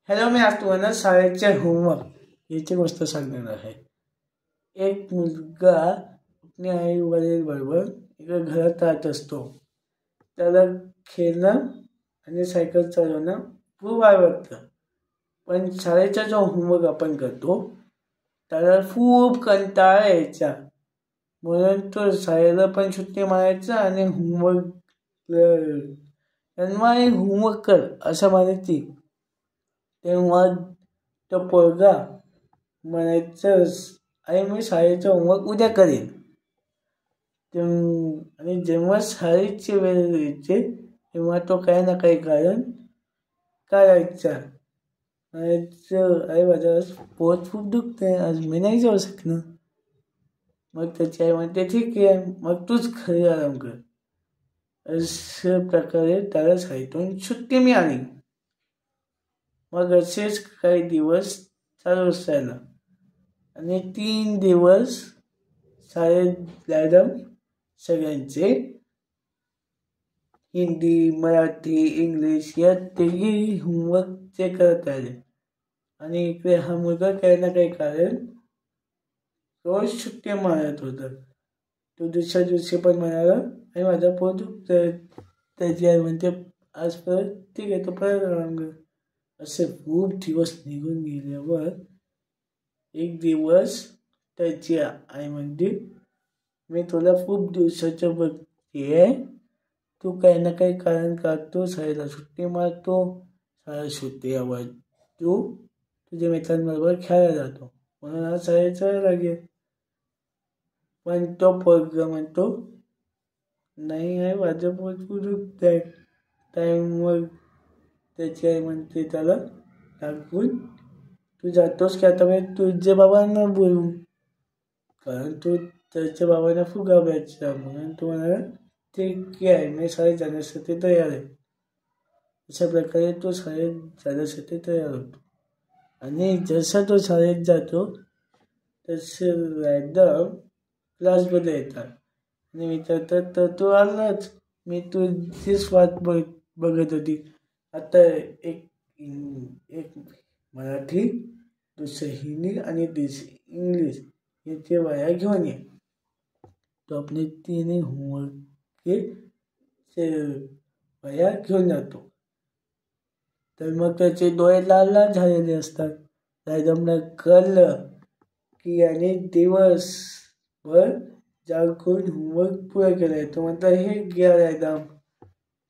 Hello, मी आज तुम्हाला शाळेचे होमवर्क याची गोष्ट सांगणार आहे. एक मुलगा आपल्या आई वडील बरोबर एका घरात राहत असतो. त्याला खेळणं आणि सायकल चालवणं खूप आवडतं. पण शाळेचा जो होमवर्क आपण करतो त्याला खूप कंटाळा यायचा. म्हणून तो शाळेला पण सुट्टी मारायचा आणि होमवर्क होमवर्क कर असं म्हणायची. तेव्हा तो पोरगा म्हणायचं, आई मी शाळेचं होमवर्क उद्या करेन. आणि जेव्हा शाळेची वेळ यायची तेव्हा तो काही ना काही कारण करायचा. म्हणायचं, आई माझं आज पोट खूप दुखतंय, आज मी नाही जाऊ शकणार. मग त्याची आई म्हणते, ठीक आहे, मग तूच घरी आराम कर. अशा प्रकारे त्याला शाळेतून सुट्टी मिळाली. मग असेच काही दिवस चालू राहिला आणि 3 दिवस शाळेत मॅडम सगळ्यांचे हिंदी, मराठी, इंग्लिश या तिन्ही होमवर्क चेक करत आले. आणि इकडे हा मुलगा काही ना काही कारण रोज सुट्टी मारत होता. तो दुसऱ्या दिवशी पण म्हणाला, आणि माझा पोट दुखतंय. त्याची आई म्हणते, आज परत ठीक आहे, तो परत आराम कर. असे खूप दिवस निघून गेल्यावर एक दिवस त्याची आई म्हणते, मी तुला खूप दिवसाचं बघते, तू काही ना काही कारण काढतो, शाळेला सुट्टी मारतो, शाळा सुट्टीवर तू तुझ्या मित्रांबरोबर खेळायला जातो, म्हणून आज शाळेत जायला लागेल. पण तो पोरगा म्हणतो, नाही आहे, माझं पोट खूप दुखत आहे. मग त्याची आई म्हणते त्याला टाकून, तू जातोस की आता मी तुझ्या बाबांना बोलू. कारण तू त्याच्या बाबांना खूप घाबरायचा. म्हणून तू म्हणाला, ठीक आहे, मी शाळेत जाण्यासाठी तयार आहे. अशा प्रकारे तो शाळेत जाण्यासाठी तयार होतो. आणि जसा तो शाळेत जातो तसे मॅडम क्लासमध्ये येतात आणि विचारतात, तर तू आलाच, मी तुझीच वाट बघत होती. आता एक मराठी, दुसरं हिंदी आणि दुसरी इंग्लिश याचे वह्या घेऊन ये. तो आपले 3 होमवर्कचे वह्या घेऊन जातो. तर मग त्याचे डोळे लाल लाल झालेले असतात. मॅडमला कळलं की याने दिवसभर जागून होमवर्क पुरा केला आहे. तो म्हणता, हे घ्या मॅडम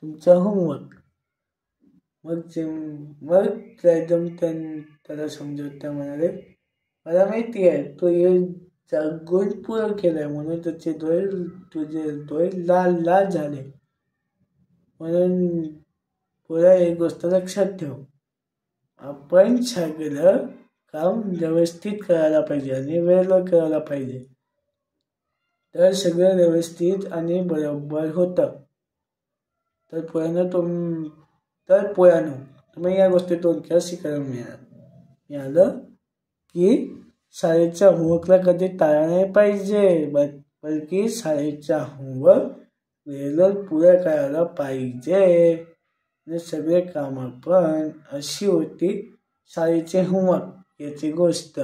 तुमचा होमवर्क. मग मॅडम त्याला समजवता म्हणाले, मला माहिती आहे तो हे जागून पुरा केलाय, म्हणून तुझे डोळे लाल लाल झाले. म्हणून पुरा एक गोष्ट लक्षात ठेव, आपण सगळं काम व्यवस्थित करायला पाहिजे आणि वेळेला करायला पाहिजे, तर सगळं व्यवस्थित आणि बरोबर होतं. तर पोरांनो तुम्ही या गोष्टीतून काय शिकायला मिळालं की शाळेच्या होमवर्कला कधी टाळलं नाही पाहिजे, बल्कि शाळेचा होमवर्क वेळेला पुरा करायला पाहिजे. आणि सगळे कामं पण अशी होती शाळेचे होमवर्क याची गोष्ट.